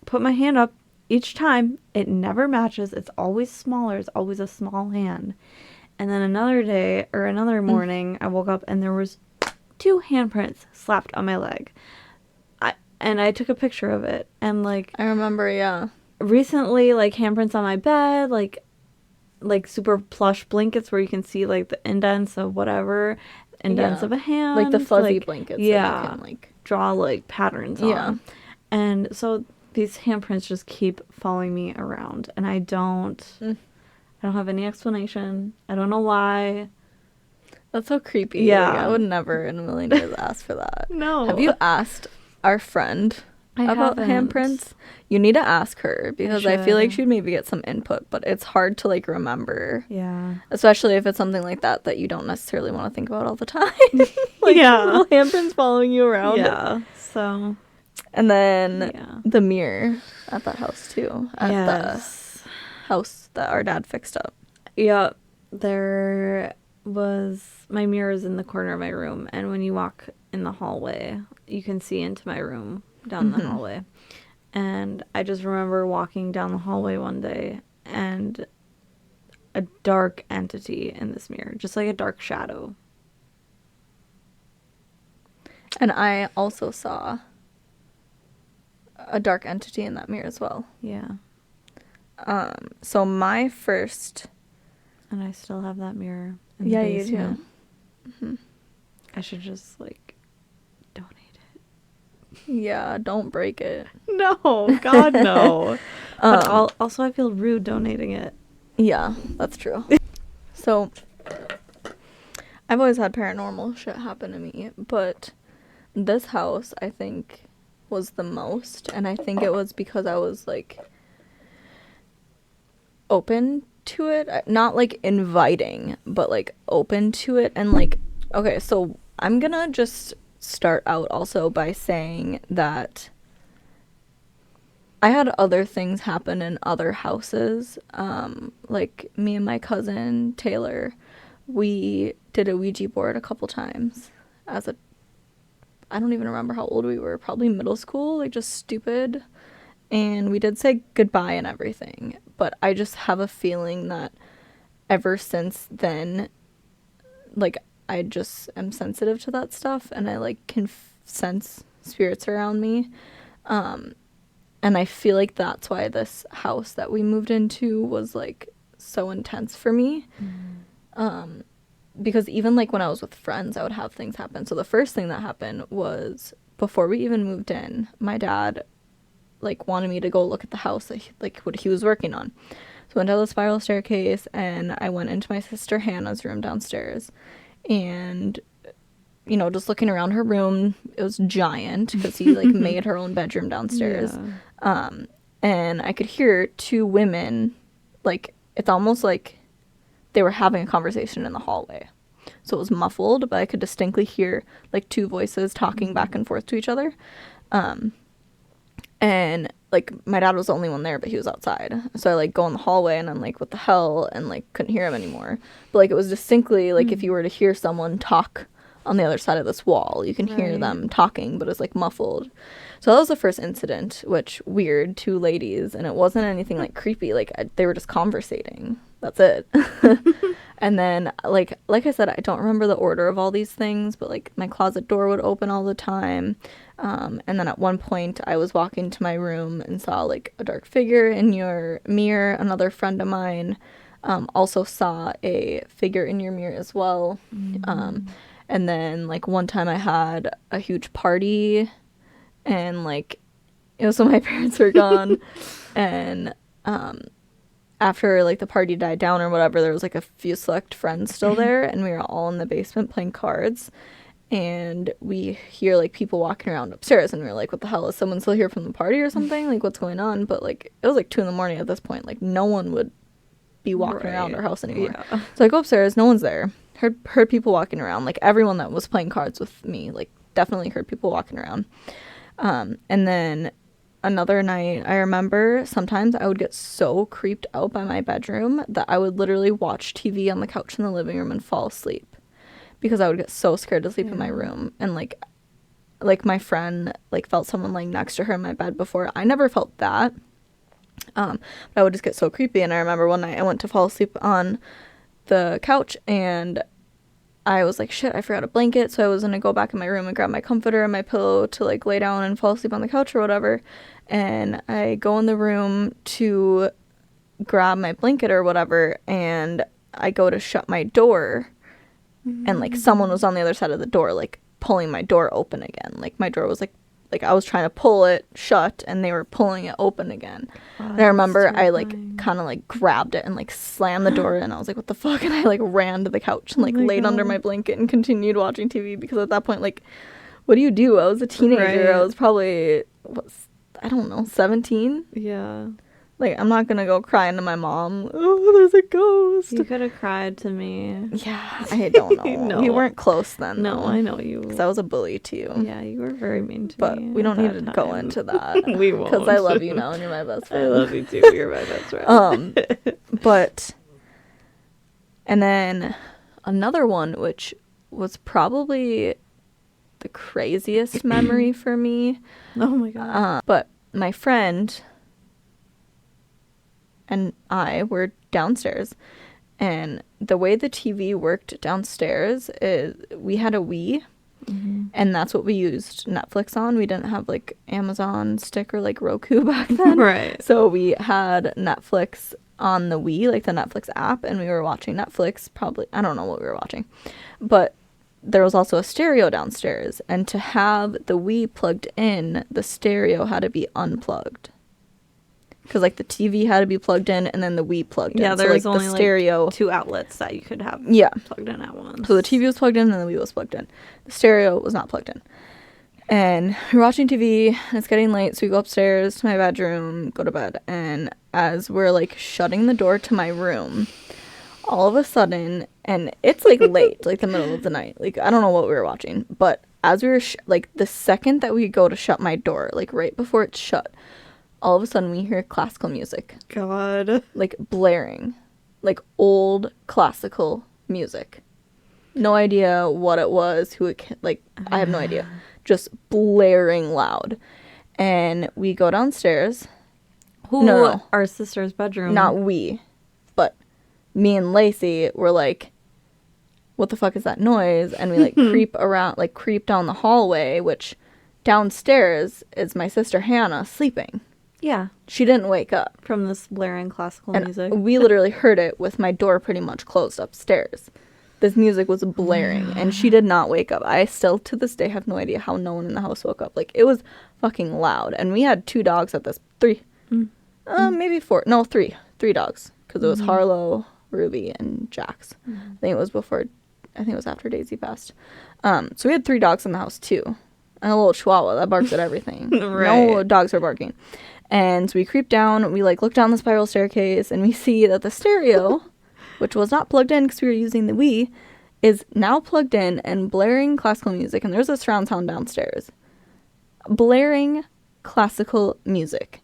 put my hand up each time. It never matches. It's always smaller. It's always a small hand. And then another day or another morning, I woke up and there was 2 handprints slapped on my leg. And I took a picture of it. And like, I remember, yeah. Recently, like handprints on my bed, like super plush blankets where you can see like the indents of whatever, indents of a hand, like the fuzzy like, blankets. Yeah, that you can, like, draw like patterns on. And so these handprints just keep following me around, and I don't have any explanation. I don't know why. That's so creepy. Yeah, like, I would never in a million years ask for that. No. Have you asked our friend about handprints? You need to ask her, because I feel like she'd maybe get some input, but it's hard to like remember. Yeah. Especially if it's something like that you don't necessarily want to think about all the time. Like, little handprints following you around. Yeah. So. And then the mirror at that house too. At the house that our dad fixed up. Yeah. There was, my mirror is in the corner of my room, and when you walk in the hallway, you can see into my room down the hallway. And I just remember walking down the hallway one day and a dark entity in this mirror, just like a dark shadow. And I also saw a dark entity in that mirror as well. Yeah. So my first... And I still have that mirror in the basement. You do. Mm-hmm. I should just, like, donate it. Yeah, don't break it. No, God, no. But also I feel rude donating it. Yeah, that's true. So, I've always had paranormal shit happen to me, but this house, I think, was the most, and I think it was because I was, like, open to it. Not, like, inviting, but, like, open to it. And, like, okay, so I'm gonna just start out also by saying that I had other things happen in other houses. Like, me and my cousin Taylor, we did a Ouija board a couple times I don't even remember how old we were, probably middle school, like, just stupid. And we did say goodbye and everything, but I just have a feeling that ever since then, like, I just am sensitive to that stuff, and I, like, can sense spirits around me. And I feel like that's why this house that we moved into was, like, so intense for me. Because even, like, when I was with friends, I would have things happen. So the first thing that happened was, before we even moved in, my dad, like, wanted me to go look at the house that what he was working on. So I went down the spiral staircase, and I went into my sister Hannah's room downstairs. And, you know, just looking around her room, it was giant, because he, like, made her own bedroom downstairs. Yeah. And I could hear 2 women, like, it's almost like they were having a conversation in the hallway. So it was muffled, but I could distinctly hear, like, 2 voices talking back and forth to each other. And, like, my dad was the only one there, but he was outside. So I, like, go in the hallway, and I'm like, what the hell? And, like, couldn't hear him anymore. But, like, it was distinctly, like, if you were to hear someone talk on the other side of this wall, you can hear them talking, but it's, like, muffled. So that was the first incident, which, weird, 2 ladies, and it wasn't anything, like, creepy. Like, they were just conversating. That's it. And then, like I said, I don't remember the order of all these things, but, like, my closet door would open all the time. And then at one point, I was walking to my room and saw, like, a dark figure in your mirror. Another friend of mine also saw a figure in your mirror as well. And then, like, one time I had a huge party, and, like, it was when my parents were gone. And after, like, the party died down or whatever, there was, like, a few select friends still there, and we were all in the basement playing cards. And we hear, like, people walking around upstairs, and we were like, what the hell, is someone still here from the party or something? Like, what's going on? But, like, it was, like, 2 a.m. at this point. Like, no one would be walking around our house anymore. Yeah. So I go upstairs, no one's there. Heard people walking around. Like, everyone that was playing cards with me, like, definitely heard people walking around. And then another night, I remember sometimes I would get so creeped out by my bedroom that I would literally watch TV on the couch in the living room and fall asleep because I would get so scared to sleep in my room. And like my friend like felt someone laying next to her in my bed before. I never felt that. But I would just get so creepy. And I remember one night I went to fall asleep on the couch and I was like, shit, I forgot a blanket. So I was going to go back in my room and grab my comforter and my pillow to like lay down and fall asleep on the couch or whatever. And I go in the room to grab my blanket or whatever. And I go to shut my door. And like someone was on the other side of the door, like pulling my door open again. Like my door was like I was trying to pull it shut and they were pulling it open again. And I remember I like kind of like grabbed it and like slammed the door in. I was like, what the fuck? And I like ran to the couch and like laid under my blanket and continued watching TV because at that point, like, what do? I was a teenager. Right. I was probably, I don't know, 17? Yeah. Like, I'm not gonna go crying to my mom, oh, there's a ghost. You could have cried to me. Yeah, I don't know. No. We weren't close then. No, though, I know you. because I was a bully to you. Yeah, you were very mean to me. But we don't need to go into that. We won't. Because I love you now and you're my best friend. I love you too. You're my best friend. But, and then another one, which was probably the craziest memory for me. Oh my god. But my friend and I were downstairs, and the way the TV worked downstairs is we had a Wii, and that's what we used Netflix on. We didn't have like Amazon Stick or like Roku back then. Right. So we had Netflix on the Wii, like the Netflix app, and we were watching Netflix. Probably, I don't know what we were watching, but there was also a stereo downstairs, and to have the Wii plugged in, the stereo had to be unplugged. Because, like, the TV had to be plugged in, and then the Wii plugged in. Yeah, there was only, the stereo, like, 2 outlets that you could have plugged in at once. So the TV was plugged in, and the Wii was plugged in. The stereo was not plugged in. And we're watching TV, and it's getting late, so we go upstairs to my bedroom, go to bed. And as we're, like, shutting the door to my room, all of a sudden, and it's, like, late, like, the middle of the night. Like, I don't know what we were watching. But as we were, like, the second that we go to shut my door, like, right before it's shut, all of a sudden we hear classical music. God. Like blaring. Like old classical music. No idea what it was, I have no idea. Just blaring loud. And we go downstairs. No. Our sister's bedroom. Not we. But me and Lacey were like, what the fuck is that noise? And we like creep down the hallway, which downstairs is my sister Hannah sleeping. Yeah. She didn't wake up. From this blaring classical And music. we literally heard it with my door pretty much closed upstairs. This music was blaring, and she did not wake up. I still, to this day, have no idea how no one in the house woke up. Like, it was fucking loud. And we had 2 dogs at this. 3. Maybe 4. No, 3. 3 dogs. Because it was Harlow, Ruby, and Jax. I think it was after Daisy passed. So we had 3 dogs in the house, too. And a little chihuahua that barks at everything. Right. No dogs were barking. And so we creep down, we like look down the spiral staircase, and we see that the stereo, which was not plugged in because we were using the Wii, is now plugged in and blaring classical music. And there's a surround sound downstairs. Blaring classical music.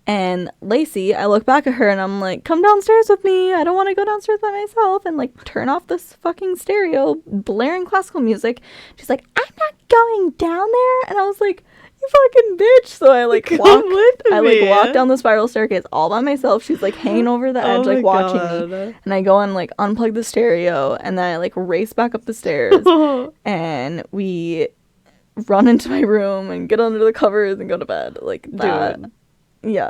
And Lacey, I look back at her and I'm like, come downstairs with me. I don't want to go downstairs by myself. And like turn off this fucking stereo, blaring classical music. She's like, I'm not going down there. And I was like, you fucking bitch. So I like walk down the spiral staircase all by myself. She's like hanging over the edge, like watching me. And I go and like unplug the stereo, and then I like race back up the stairs and we run into my room and get under the covers and go to bed. Like that. Dude. Yeah.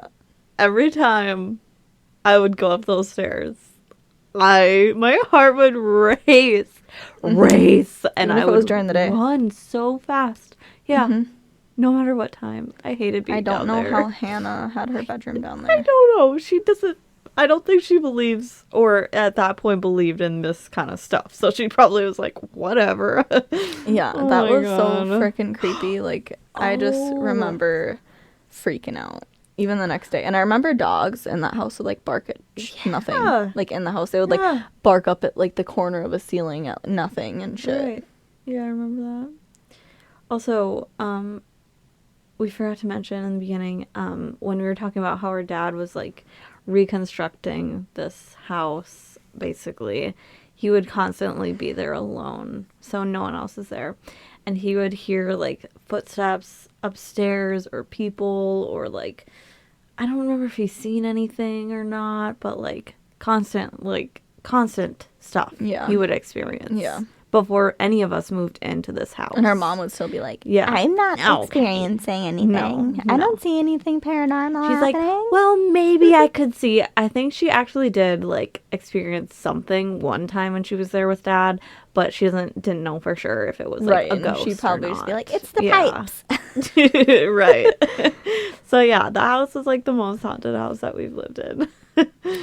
Every time I would go up those stairs, my heart would race, and I would during the day. Run so fast. Yeah. No matter what time. I hated being down there. I don't know how Hannah had her bedroom down there. I don't know. She doesn't... I don't think she believes, or at that point believed in this kind of stuff. So she probably was like, whatever. Yeah, that was so freaking creepy. Like, I just remember freaking out. Even the next day. And I remember dogs in that house would like bark at nothing. Like in the house. They would like bark up at like the corner of a ceiling at nothing and shit. Right. Yeah, I remember that. Also, we forgot to mention in the beginning, when we were talking about how our dad was like reconstructing this house, basically, he would constantly be there alone, so no one else is there. And he would hear like footsteps upstairs or people, or like, I don't remember if he's seen anything or not, but like constant stuff he would experience. Yeah. Before any of us moved into this house. And her mom would still be like, Yeah. I'm not experiencing anything. No. I don't see anything paranormal She's happening. like, well, maybe I could see. I think she actually did like experience something one time when she was there with Dad, but she didn't know for sure if it was like a ghost. She'd probably just be like, it's the Yeah. pipes. Right. So yeah, the house is like the most haunted house that we've lived in.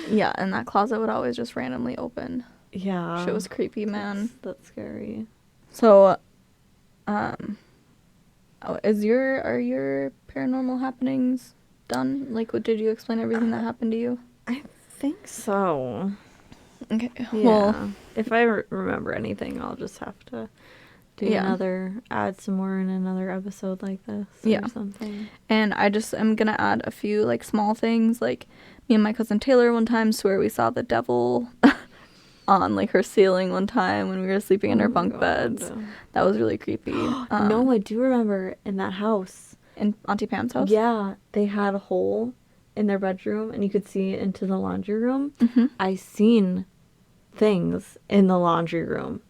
Yeah, and that closet would always just randomly open. Yeah. Shit was creepy, man. That's scary. So, are your paranormal happenings done? Like, did you explain everything that happened to you? I think so. Okay. Yeah. Well, if I remember anything, I'll just have to do add some more in another episode like this or something. And I just am gonna add a few like small things. Like, me and my cousin Taylor one time swear we saw the devil on like her ceiling one time when we were sleeping in our bunk beds. That was really creepy. No, I do remember in that house. In Auntie Pam's house? Yeah, they had a hole in their bedroom and you could see into the laundry room. Mm-hmm. I seen things in the laundry room.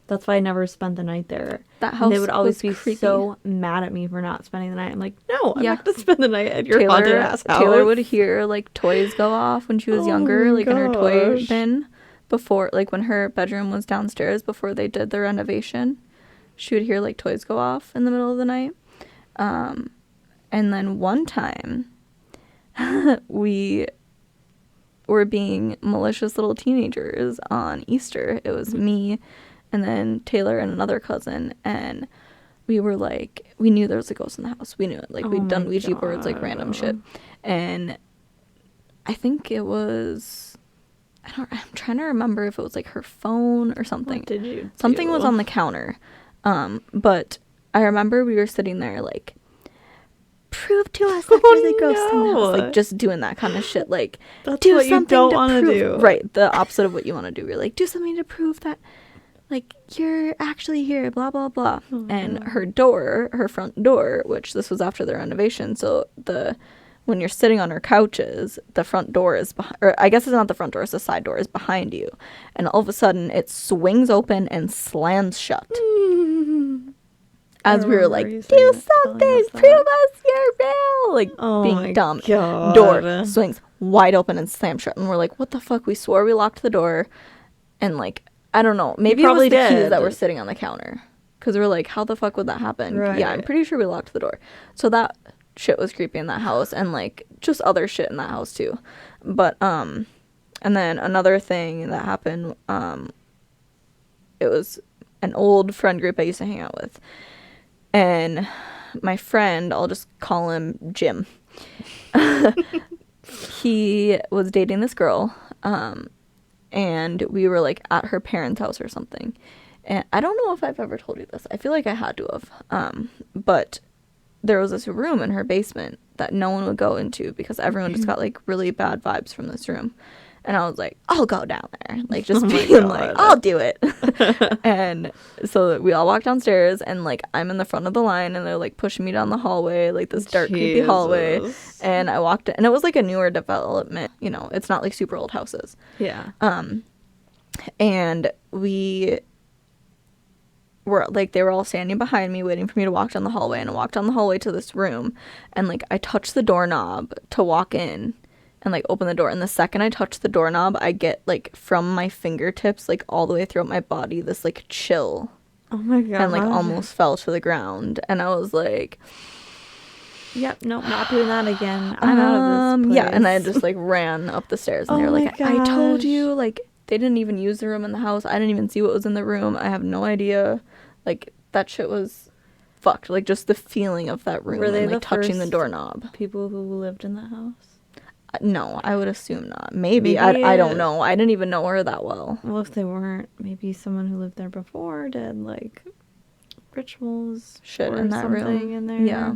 That's why I never spent the night there. That house and they would always be creepy. so mad at me for not spending the night. I'm like, no, I'm not going to spend the night at your haunted ass house. Taylor would hear like toys go off when she was younger, like in her toy bin. Before, like, when her bedroom was downstairs before they did the renovation, she would hear like toys go off in the middle of the night. And then one time we were being malicious little teenagers on Easter. It was me and then Taylor and another cousin, and we were like, we knew there was a ghost in the house. We knew it. Like, we'd done Ouija boards, like random shit. And I think it was, I'm trying to remember if it was like her phone or something. What did you do? Something was on the counter. But I remember we were sitting there like, prove to us that there's a ghost in the house. Like, just doing that kind of shit. Like, that's do what something you don't to want to prove. do. Right, the opposite of what you want to do. You're like, do something to prove that, like, you're actually here, blah, blah, blah. And her front door, which this was after the renovation, so when you're sitting on her couches, the front door is behind, or I guess it's not the front door, it's the side door is behind you. And all of a sudden, it swings open and slams shut. As we were like, do something, prove us you're real. Like, being dumb. God. Door swings wide open and slams shut. And we're like, what the fuck? We swore we locked the door. And like, I don't know. Maybe it was the keys that were sitting on the counter. Because we're like, how the fuck would that happen? Right. Yeah, I'm pretty sure we locked the door. So that shit was creepy in that house, and like just other shit in that house too. But and then another thing that happened, it was an old friend group I used to hang out with, and my friend, I'll just call him Jim, he was dating this girl, and we were like at her parents' house or something. And I don't know if I've ever told you this. I feel like I had to have. But there was this room in her basement that no one would go into because everyone just got like really bad vibes from this room. And I was like, I'll go down there. Like, just being like, I'll do it. And so we all walked downstairs, and like I'm in the front of the line, and they're like pushing me down the hallway, like this dark, creepy hallway. And I walked in, and it was like a newer development. You know, it's not like super old houses. Yeah. And we were like, they were all standing behind me waiting for me to walk down the hallway, and I walked down the hallway to this room, and like I touched the doorknob to walk in and like open the door, and the second I touch the doorknob, I get like from my fingertips like all the way throughout my body this like chill. Oh my god. And like almost fell to the ground, and I was like, yep, nope, not doing that again. I'm out of this place. Yeah, and I just like ran up the stairs, and they were like, I told you. Like, they didn't even use the room in the house. I didn't even see what was in the room. I have no idea. Like, that shit was fucked. Like, just the feeling of that room. Were they and, like, touching the doorknob. People who lived in the house? No, I would assume not. Maybe. I don't know. I didn't even know her that well. Well, if they weren't, maybe someone who lived there before did, like, rituals shit in that room. In there. Yeah.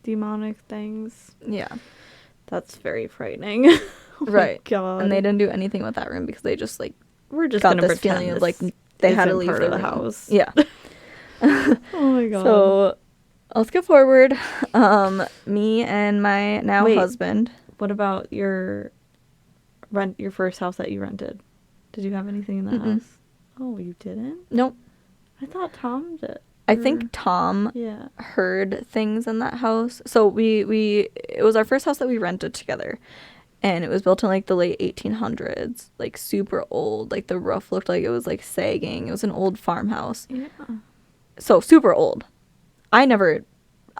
demonic things. Yeah. That's very frightening. Oh right. God. And they didn't do anything with that room because they just like we're just got gonna this pretend feeling of like they had to leave part the of the room. house. Yeah. Oh my God. So I'll skip forward. Me and my now husband. What about your first house that you rented? Did you have anything in that house? Oh, you didn't? Nope. I thought Tom did. I think Tom heard things in that house. So it was our first house that we rented together. And it was built in like the late 1800s, like super old. Like the roof looked like it was like sagging. It was an old farmhouse. Yeah. So super old. I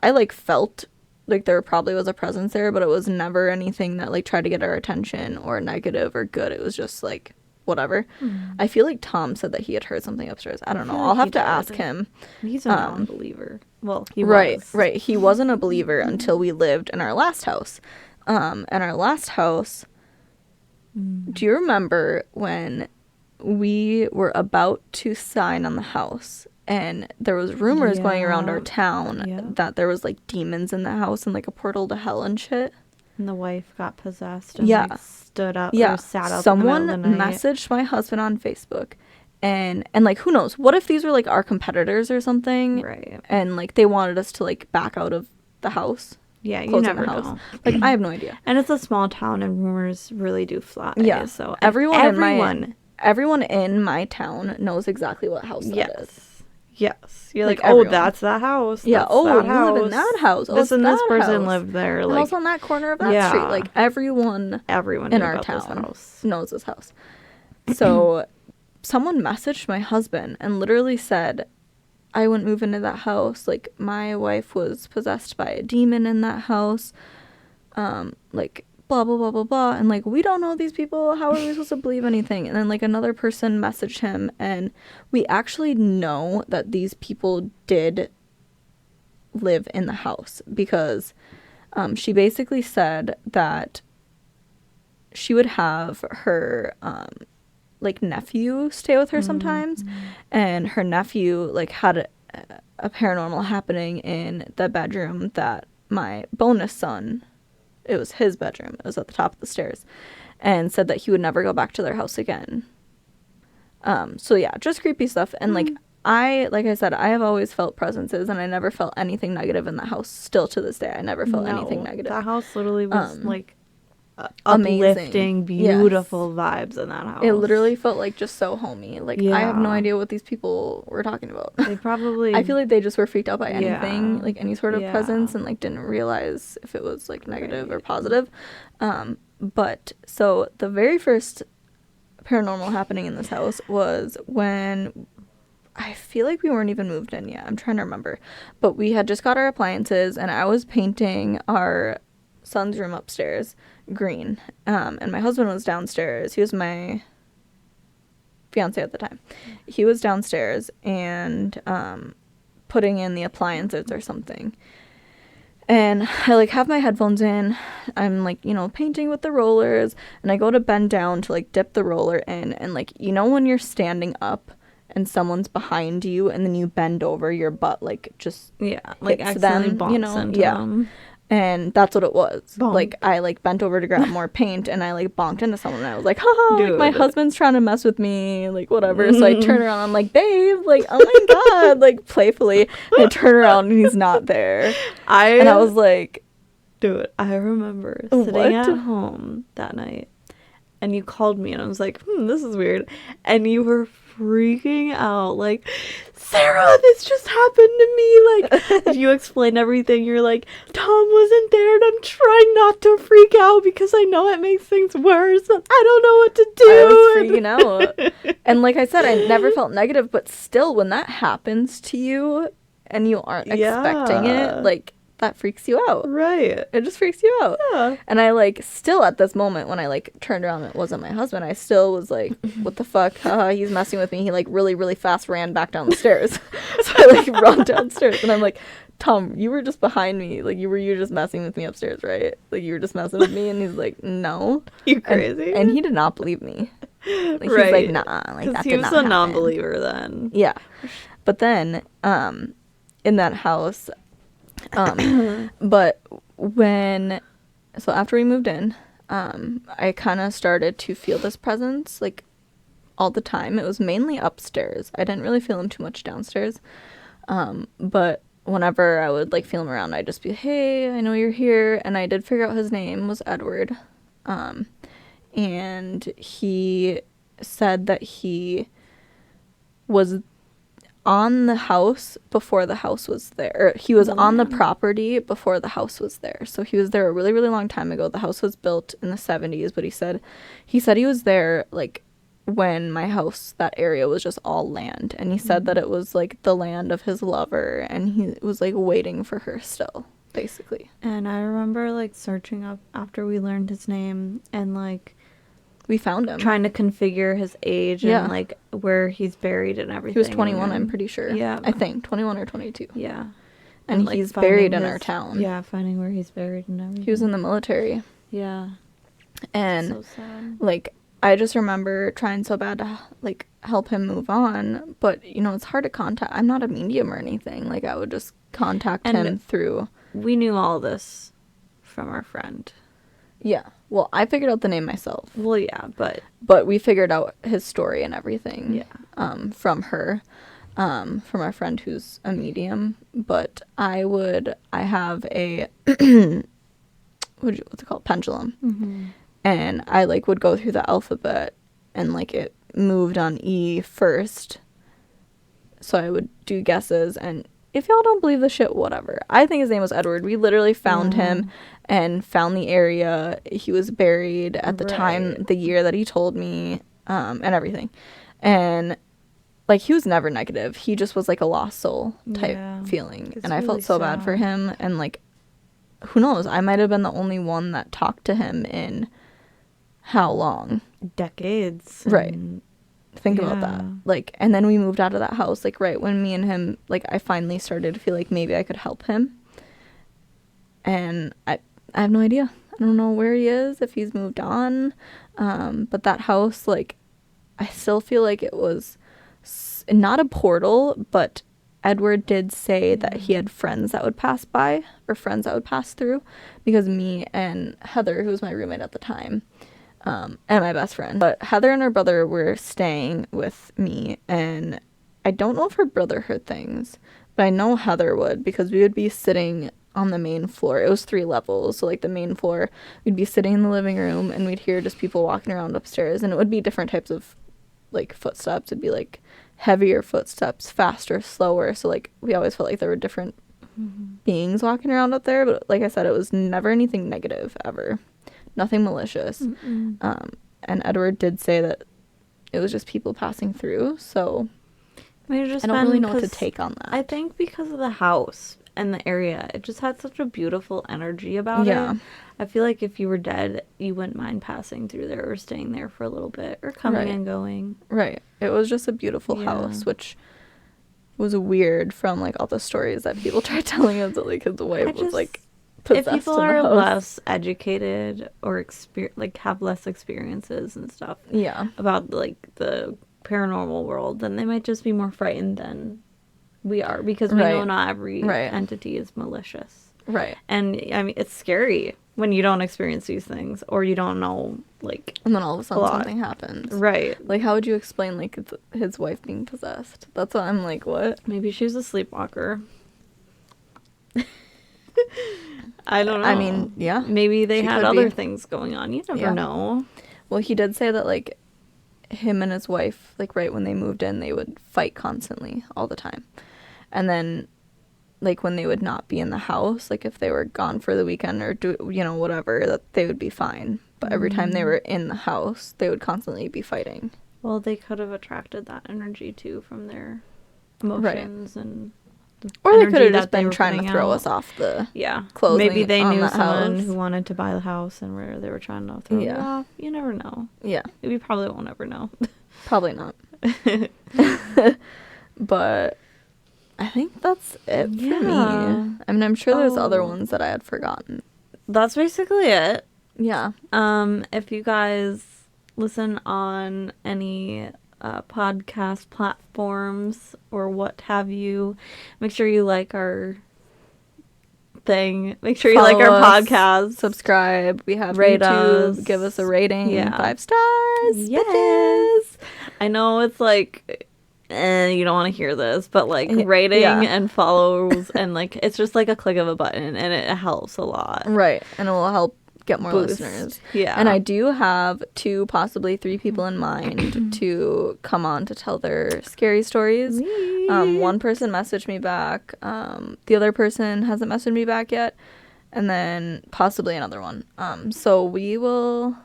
like felt like there probably was a presence there, but it was never anything that like tried to get our attention or negative or good. It was just like whatever. I feel like Tom said that he had heard something upstairs. I don't know. I'll have to ask him. He's a non-believer. Well, he was. Right. He wasn't a believer until we lived in our last house. And our last house, do you remember when we were about to sign on the house and there was rumors going around our town that there was like demons in the house and like a portal to hell and shit? And the wife got possessed and like stood up or sat up Someone in the middle of the night. messaged my husband on Facebook and like who knows, what if these were like our competitors or something? Right. And like they wanted us to like back out of the house. Yeah, you never know. Like, I have no idea. And it's a small town, and rumors really do fly. Yeah. So everyone in my town knows exactly what house that is. Yes. You're like, everyone. that's that house. Yeah. That's you house. live in that house. This and this person lived there. Like, house on that corner of that street. Like everyone in our town knows this house. So someone messaged my husband and literally said, I wouldn't move into that house. Like, my wife was possessed by a demon in that house. Like, blah, blah, blah, blah, blah. And, like, we don't know these people. How are we supposed to believe anything? And then, like, another person messaged him. And we actually know that these people did live in the house. Because she basically said that she would have her like nephew stay with her sometimes, and her nephew like had a paranormal happening in the bedroom that my bonus son, it was his bedroom, it was at the top of the stairs, and said that he would never go back to their house again. So yeah, just creepy stuff. And like I said, I have always felt presences, and I never felt anything negative in the house. Still to this day, I never felt anything negative. That house literally was like uplifting, beautiful vibes in that house. It literally felt like just so homey. Like I have no idea what these people were talking about. They probably I feel like they just were freaked out by anything, like any sort of presence, and like didn't realize if it was like negative or positive. But so the very first paranormal happening in this house was when I feel like we weren't even moved in yet. I'm trying to remember. But we had just got our appliances, and I was painting our son's room upstairs green, and my husband was downstairs. He was my fiance at the time. He was downstairs and putting in the appliances or something, and I like have my headphones in. I'm like, painting with the rollers, and I go to bend down to like dip the roller in, and like, when you're standing up and someone's behind you and then you bend over, your butt like just like hits accidentally them, bumps into them. And that's what it was. Bonk. Like, I, like, bent over to grab more paint, and I, like, bonked into someone, and I was like, haha, like, my husband's trying to mess with me, like, whatever. So I turn around, I'm like, babe, like, oh my God, like, playfully. And I turn around, and he's not there. And I was like... Dude, I remember sitting at home that night, and you called me, and I was like, this is weird. And you were freaking out, like, Sarah, this just happened to me. Like, you explained everything. You're like, Tom wasn't there, and I'm trying not to freak out because I know it makes things worse. And I don't know what to do. I was freaking out. And like I said, I never felt negative, but still, when that happens to you and you aren't expecting it, like, that freaks you out. Right. It just freaks you out. Yeah. And I, like, still at this moment when I, like, turned around and it wasn't my husband, I still was like, what the fuck? He's messing with me. He, like, really, really fast ran back down the stairs. So I, like, run downstairs. And I'm like, Tom, you were just behind me. Like, you were just messing with me upstairs, right? Like, you were just messing with me. And he's like, no. You crazy? And he did not believe me. Like, right. He's like, nah. Like, that did not happen. He was a non-believer then. Yeah. But then, in that house... But so after we moved in, I kind of started to feel this presence, like, all the time. It was mainly upstairs. I didn't really feel him too much downstairs. But whenever I would, like, feel him around, I'd just be, hey, I know you're here. And I did figure out his name was Edward. And he said that he was on the house before the house was there. Or he was on the property before the house was there. So he was there a really, really long time ago. The house was built in the 70s, but he said he was there, like, when my house, that area was just all land. And he said that it was, like, the land of his lover, and he was, like, waiting for her still, basically. And I remember, like, searching up after we learned his name, and, like, we found him. Trying to configure his age and, like, where he's buried and everything. He was 21, I'm pretty sure. Yeah. I think. 21 or 22. Yeah. And like, he's buried in our town. Yeah, finding where he's buried and everything. He was in the military. Yeah. And, so sad. Like, I just remember trying so bad to, like, help him move on. But, you know, it's hard to contact. I'm not a medium or anything. Like, I would just contact him through. We knew all this from our friend. Yeah. Well, I figured out the name myself. Well, yeah, But we figured out his story and everything. Yeah. From her. From our friend who's a medium. But I have a, what's it called? Pendulum. Mm-hmm. And I, like, would go through the alphabet, and, like, it moved on E first. So I would do guesses, and if y'all don't believe the shit, whatever. I think his name was Edward. We literally found him and found the area he was buried at the time, the year that he told me, and everything. And, like, he was never negative. He just was, like, a lost soul type feeling. And I felt so bad for him. And, like, who knows? I might have been the only one that talked to him in how long? Decades. Right. Think about that. Like, and then we moved out of that house, like, right when me and him, like, I finally started to feel like maybe I could help him. And I have no idea. I don't know where he is, if he's moved on. But that house, like, I still feel like it was not a portal, but Edward did say that he had friends that would pass by, or friends that would pass through, because me and Heather, who was my roommate at the time, and my best friend, but Heather and her brother were staying with me, and I don't know if her brother heard things, but I know Heather would, because we would be sitting on the main floor. It was 3 levels, so, like, the main floor, we'd be sitting in the living room, and we'd hear just people walking around upstairs, and it would be different types of, like, footsteps. It'd be, like, heavier footsteps, faster, slower, so, like, we always felt like there were different beings walking around up there, but like I said, it was never anything negative, ever. Nothing malicious. And Edward did say that it was just people passing through, so I don't really know what to take on that. I think because of the house and the area, it just had such a beautiful energy about it. I feel like if you were dead, you wouldn't mind passing through there or staying there for a little bit or coming and going. Right. It was just a beautiful house, which was weird from, like, all the stories that people tried telling us that, like, his wife was, like, possessed. If people are less educated or have less experiences and stuff about, like, the paranormal world, then they might just be more frightened than we are, because we know not every entity is malicious. Right. And, I mean, it's scary when you don't experience these things, or you don't know, like, and then all of a sudden something happens. Right. Like, how would you explain, like, his wife being possessed? That's what I'm like, what? Maybe she was a sleepwalker. I don't know. I mean, yeah. Maybe they had other things going on. You never know. Well, he did say that, like, him and his wife, like, right when they moved in, they would fight constantly, all the time. And then, like, when they would not be in the house, like, if they were gone for the weekend or whatever, that they would be fine. But every time they were in the house, they would constantly be fighting. Well, they could have attracted that energy too from their emotions and or they could have just been trying to throw us off the closing. Maybe they knew someone who wanted to buy the house and where they were trying to throw it off. You never know. Yeah. We probably won't ever know. Probably not. But I think that's it for me. I mean, I'm sure there's other ones that I had forgotten. That's basically it. Yeah. If you guys listen on any podcast platforms or what have you, make sure you like our thing. Make sure you like our Follow us, podcast. subscribe. We have Rate YouTube. us. Give us a rating. Yeah. 5 stars. Yes. Bitches. I know it's like, you don't want to hear this, but like rating Yeah. and follows and like it's just like a click of a button and it helps a lot. Right. And it will help get more Boost. listeners. Yeah. And I do have 2, possibly 3 people in mind to come on to tell their scary stories. One person messaged me back. The other person hasn't messaged me back yet. And then possibly another one. So we will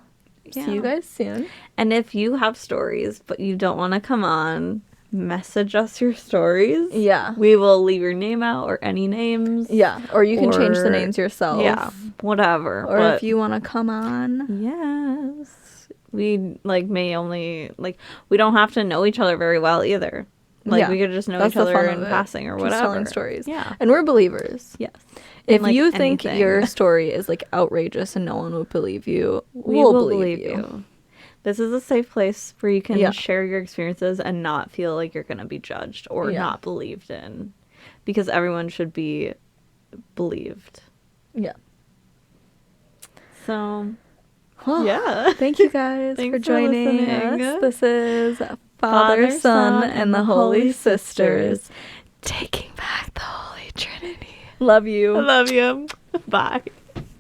see you guys soon. And if you have stories but you don't want to come on, message us your stories. Yeah. We will leave your name out or any names. Yeah. Or you can change the names yourself. Yeah. Whatever. Or if you want to come on. Yes. We like may only like we don't have to know each other very well either. Like Yeah. we could just know That's each the other fun in of it. passing or Just whatever. telling stories. Yeah. And we're believers. Yes. If like, you think anything. your story is like outrageous and no one would believe you, We we'll will believe you. This is a safe place where you can Yeah. share your experiences and not feel like you're going to be judged or Yeah. not believed in. Because everyone should be believed. Yeah. So, Well, yeah. thank you guys Thanks for for joining listening. us. This is Father, Son, and the Holy Sisters taking back the Holy Trinity. Love you. I love you. Bye.